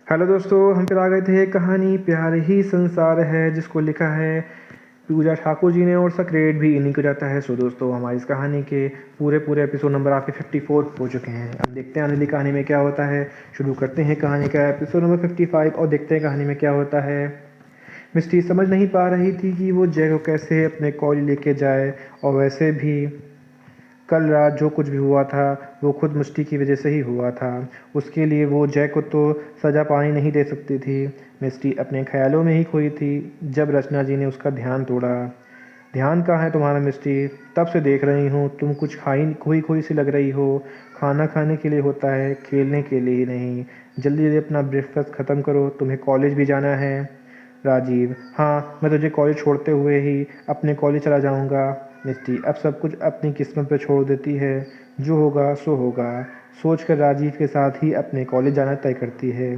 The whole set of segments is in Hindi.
हेलो दोस्तों, हम फिर आ गए थे। कहानी प्यार ही संसार है, जिसको लिखा है पूजा ठाकुर जी ने और इसका क्रेडिट भी इन्हीं को जाता है। सो दोस्तों, हमारी इस कहानी के पूरे पूरे एपिसोड नंबर आपके 54 हो चुके हैं। अब देखते हैं आने वाली कहानी में क्या होता है। शुरू करते हैं कहानी का एपिसोड नंबर 55 और देखते हैं कहानी में क्या होता है। मिस्टी समझ नहीं पा रही थी कि वो जय को कैसे अपने कॉलेज लेके जाए, और वैसे भी कल रात जो कुछ भी हुआ था वो खुद मिस्टी की वजह से ही हुआ था। उसके लिए वो जय को तो सज़ा पानी नहीं दे सकती थी। मिस्टी अपने ख्यालों में ही खोई थी जब रचना जी ने उसका ध्यान तोड़ा। ध्यान कहाँ है तुम्हारा मिस्टी? तब से देख रही हूँ तुम कुछ खाई खोई खोई सी लग रही हो। खाना खाने के लिए होता है, खेलने के लिए ही नहीं। जल्दी जल्दी अपना ब्रेकफास्ट ख़त्म करो, तुम्हें कॉलेज भी जाना है। राजीव: हाँ, मैं तुझे कॉलेज छोड़ते हुए ही अपने कॉलेज चला जाऊँगा। मिस्टी अब सब कुछ अपनी किस्मत पे छोड़ देती है। जो होगा सो होगा सोचकर राजीव के साथ ही अपने कॉलेज जाना तय करती है।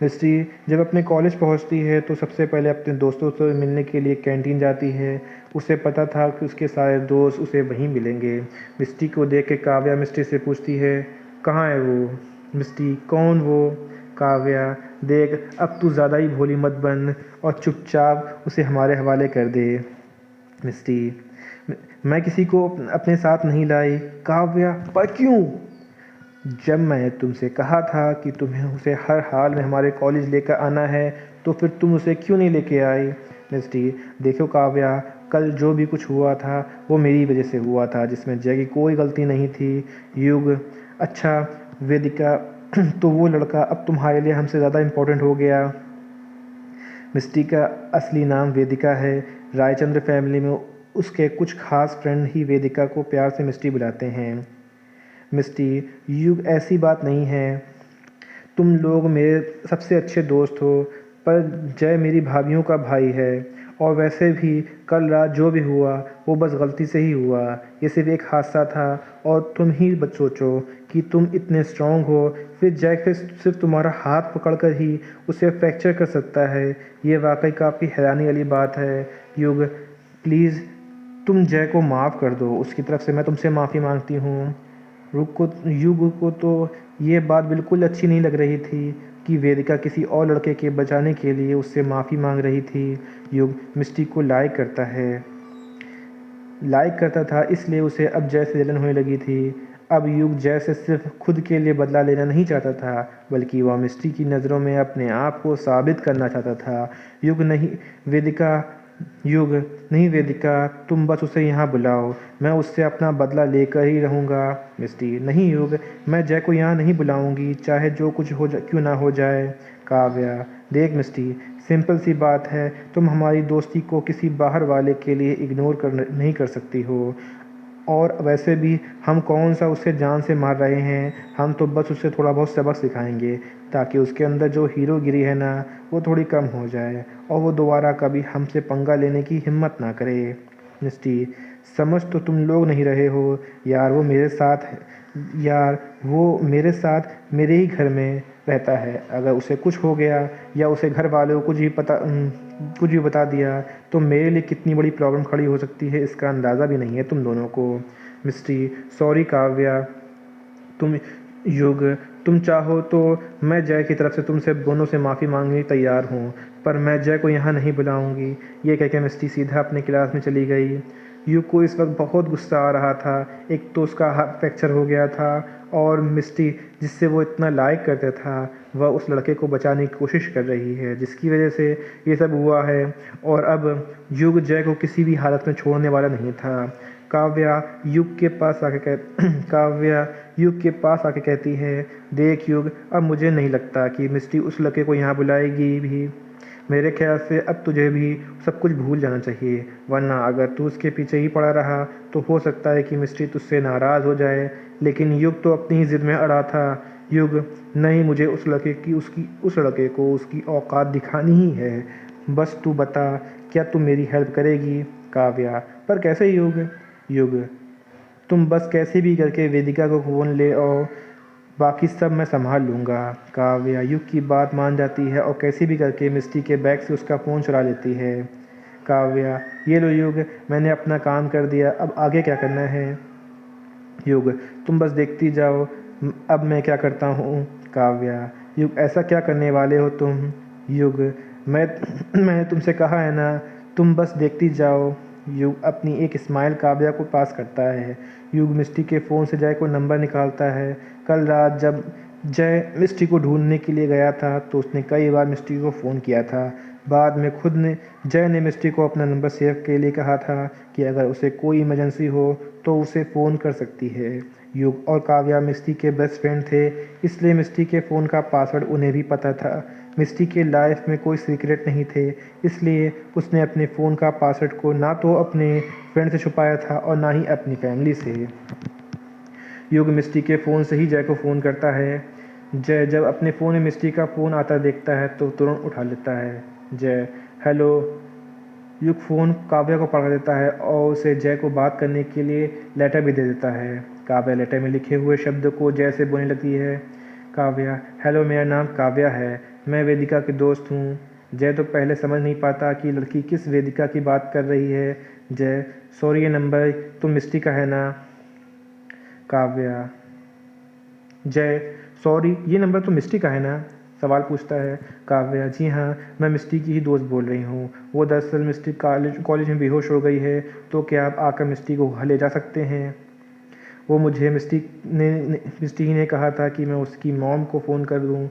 मिस्टी जब अपने कॉलेज पहुंचती है तो सबसे पहले अपने दोस्तों से मिलने के लिए कैंटीन जाती है। उसे पता था कि उसके सारे दोस्त उसे वहीं मिलेंगे। मिस्टी को देख के काव्या मिस्टी से पूछती है, कहाँ है वो? मिस्टी: कौन वो? काव्या: देख, अब तू ज़्यादा ही भोली मत बन और चुपचाप उसे हमारे हवाले कर दे। मिस्टी: मैं किसी को अपने साथ नहीं लाई। काव्या: पर क्यों? जब मैंने तुमसे कहा था कि तुम्हें उसे हर हाल में हमारे कॉलेज लेकर आना है, तो फिर तुम उसे क्यों नहीं लेके आई? मिस्टी: देखो काव्या, कल जो भी कुछ हुआ था वो मेरी वजह से हुआ था, जिसमें जय की कोई गलती नहीं थी। युग: अच्छा वेदिका, तो वो लड़का अब तुम्हारे लिए हमसे ज़्यादा इम्पोर्टेंट हो गया। मिस्टी का असली नाम वेदिका है। रायचंद्र फैमिली में उसके कुछ खास फ्रेंड ही वेदिका को प्यार से मिस्टी बुलाते हैं। मिस्टी: युग, ऐसी बात नहीं है। तुम लोग मेरे सबसे अच्छे दोस्त हो, पर जय मेरी भाभीयों का भाई है। और वैसे भी कल रात जो भी हुआ वो बस गलती से ही हुआ। ये सिर्फ एक हादसा था। और तुम ही बस सोचो कि तुम इतने स्ट्रांग हो, फिर जय फिर सिर्फ तुम्हारा हाथ पकड़कर ही उसे फ्रैक्चर कर सकता है। ये वाकई काफ़ी हैरानी वाली बात है। युग, प्लीज़ तुम जय को माफ़ कर दो, उसकी तरफ से मैं तुमसे माफ़ी मांगती हूँ। युग को तो ये बात बिल्कुल अच्छी नहीं लग रही थी कि वेदिका किसी और लड़के के बचाने के लिए उससे माफ़ी मांग रही थी। युग मिस्टी को लाइक करता था, इसलिए उसे अब जय से जलन होने लगी थी। अब युग जय से सिर्फ खुद के लिए बदला लेना नहीं चाहता था, बल्कि वह मिस्टी की नज़रों में अपने आप को साबित करना चाहता था। युग नहीं वेदिका युग नहीं वेदिका, तुम बस उसे यहाँ बुलाओ, मैं उससे अपना बदला लेकर ही रहूँगा। मिस्टी: नहीं युग, मैं जय को यहाँ नहीं बुलाऊँगी, चाहे जो कुछ हो क्यों ना हो जाए। काव्या: देख मिस्टी, सिंपल सी बात है, तुम हमारी दोस्ती को किसी बाहर वाले के लिए इग्नोर नहीं कर सकती हो। और वैसे भी हम कौन सा उसे जान से मार रहे हैं, हम तो बस उसे थोड़ा बहुत सबक सिखाएंगे, ताकि उसके अंदर जो हीरोगिरी है ना वो थोड़ी कम हो जाए और वो दोबारा कभी हमसे पंगा लेने की हिम्मत ना करे। मिस्टी: समझ तो तुम लोग नहीं रहे हो यार, वो मेरे साथ मेरे ही घर में रहता है। अगर उसे कुछ हो गया या उसे घर वालों को कुछ भी बता दिया तो मेरे लिए कितनी बड़ी प्रॉब्लम खड़ी हो सकती है, इसका अंदाज़ा भी नहीं है तुम दोनों को। मिस्टी: सॉरी काव्या, तुम युग, तुम चाहो तो मैं जय की तरफ से तुमसे दोनों से माफ़ी मांगने तैयार हूँ, पर मैं जय को यहाँ नहीं बुलाऊँगी। ये कह के मिस्टी सीधा अपने क्लास में चली गई। युग को इस वक्त बहुत गुस्सा आ रहा था। एक तो उसका हाथ फ्रैक्चर हो गया था, और मिस्टी जिससे वो इतना लाइक करता था वह उस लड़के को बचाने की कोशिश कर रही है, जिसकी वजह से ये सब हुआ है। और अब युग जय को किसी भी हालत में छोड़ने वाला नहीं था। काव्या युग के पास आके काव्या युग के पास आके कहती है, देख युग, अब मुझे नहीं लगता कि मिस्टी उस लड़के को यहाँ बुलाएगी भी। मेरे ख्याल से अब तुझे भी सब कुछ भूल जाना चाहिए, वरना अगर तू उसके पीछे ही पड़ा रहा तो हो सकता है कि मिस्टी तुझसे नाराज़ हो जाए। लेकिन युग तो अपनी ही ज़िद में अड़ा था। युग: नहीं, मुझे उस लड़के को उसकी औकात दिखानी ही है। बस तू बता, क्या तू मेरी हेल्प करेगी? काव्या: पर कैसे युग? युग: तुम बस कैसे भी करके वेदिका को फ़ोन ले और बाकी सब मैं संभाल लूँगा। काव्या युग की बात मान जाती है और कैसे भी करके मिस्टी के बैग से उसका फ़ोन चुरा लेती है। काव्या: ये लो युग, मैंने अपना काम कर दिया, अब आगे क्या करना है? युग: तुम बस देखती जाओ अब मैं क्या करता हूँ। काव्या: युग ऐसा क्या करने वाले हो तुम? युग मैं मैंने तुमसे कहा है ना, तुम बस देखती जाओ। युग अपनी एक स्माइल काव्या को पास करता है। युग मिस्टी के फ़ोन से जय को नंबर निकालता है। कल रात जब जय मिस्टी को ढूंढने के लिए गया था तो उसने कई बार मिस्टी को फ़ोन किया था। बाद में खुद ने जय ने मिस्टी को अपना नंबर सेव के लिए कहा था कि अगर उसे कोई इमरजेंसी हो तो उसे फ़ोन कर सकती है। युग और काव्या मिस्टी के बेस्ट फ्रेंड थे, इसलिए मिस्टी के फ़ोन का पासवर्ड उन्हें भी पता था। मिस्टी के लाइफ में कोई सीक्रेट नहीं थे, इसलिए उसने अपने फ़ोन का पासवर्ड को ना तो अपने फ्रेंड से छुपाया था और ना ही अपनी फैमिली से। युग मिस्टी के फ़ोन से ही जय को फ़ोन करता है। जय जब अपने फ़ोन में मिस्टी का फ़ोन आता देखता है तो तुरंत उठा लेता है। जय हेलो। युग फ़ोन काव्या को पकड़ा देता है और उसे जय को बात करने के लिए लेटर भी दे देता है। काव्या लेटर में लिखे हुए शब्द को जय से बोलने लगती है। काव्या हेलो, मेरा नाम काव्या है, मैं वेदिका की दोस्त हूँ। जय तो पहले समझ नहीं पाता कि लड़की किस वेदिका की बात कर रही है। जय सॉरी, ये नंबर तो मिस्टी का है ना? काव्या जय सॉरी, ये नंबर तो मिस्टी का है ना? सवाल पूछता है। काव्या जी हाँ, मैं मिस्टी की ही दोस्त बोल रही हूँ। वो दरअसल मिस्टी कॉलेज में बेहोश हो गई है, तो क्या आप आकर मिस्टी को घर ले जा सकते हैं? वो मुझे मिस्टी ही ने कहा था कि मैं उसकी मॉम को फ़ोन कर दूँ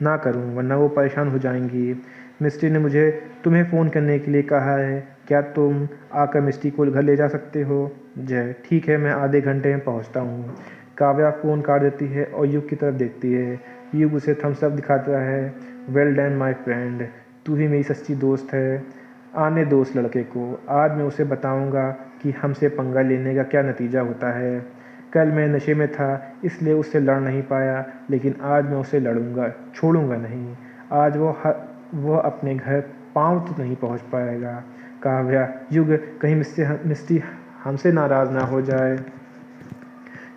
ना करूँ, वरना वो परेशान हो जाएंगी। मिस्टी ने मुझे तुम्हें फ़ोन करने के लिए कहा है, क्या तुम आकर मिस्टी को घर ले जा सकते हो? जय ठीक है, मैं आधे घंटे में पहुंचता हूँ। काव्या फ़ोन काट देती है और युग की तरफ देखती है। युग उसे थम्स अप दिखाता है। वेल डन माय फ्रेंड, तू ही मेरी सच्ची दोस्त है। आने दो उस लड़के को, आज मैं उसे बताऊंगा कि हमसे पंगा लेने का क्या नतीजा होता है। कल मैं नशे में था, इसलिए उससे लड़ नहीं पाया, लेकिन आज मैं उसे लड़ूंगा, छोड़ूंगा नहीं। आज वो अपने घर पाँव तक नहीं पहुंच पाएगा। काव्या युग कहीं मिस्टी हमसे नाराज़ ना हो जाए।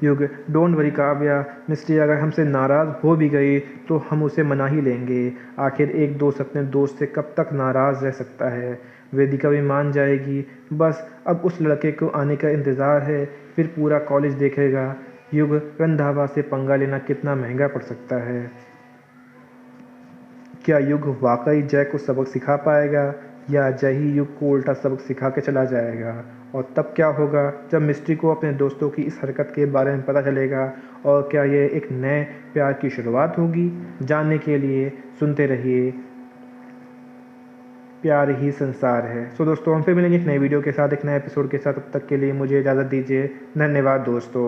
युग डोंट वरी काव्या, मिस्टी अगर हमसे नाराज़ हो भी गई तो हम उसे मना ही लेंगे। आखिर एक दोस्त अपने दोस्त से कब तक नाराज़ रह सकता है। वेदिका भी मान जाएगी, बस अब उस लड़के को आने का इंतज़ार है, फिर पूरा कॉलेज देखेगा। युग रंधावा से पंगा लेना कितना महंगा पड़ सकता है। क्या युग वाकई जय को सबक सिखा पाएगा, या जय ही युग को उल्टा सबक सिखा के चला जाएगा? और तब क्या होगा जब मिस्ट्री को अपने दोस्तों की इस हरकत के बारे में पता चलेगा? और क्या ये एक नए प्यार की शुरुआत होगी? जानने के लिए सुनते रहिए प्यार ही संसार है। सो दोस्तों, हम फिर मिलेंगे एक नए वीडियो के साथ, एक नए एपिसोड के साथ। तब तक के लिए मुझे इजाज़त दीजिए। धन्यवाद दोस्तों।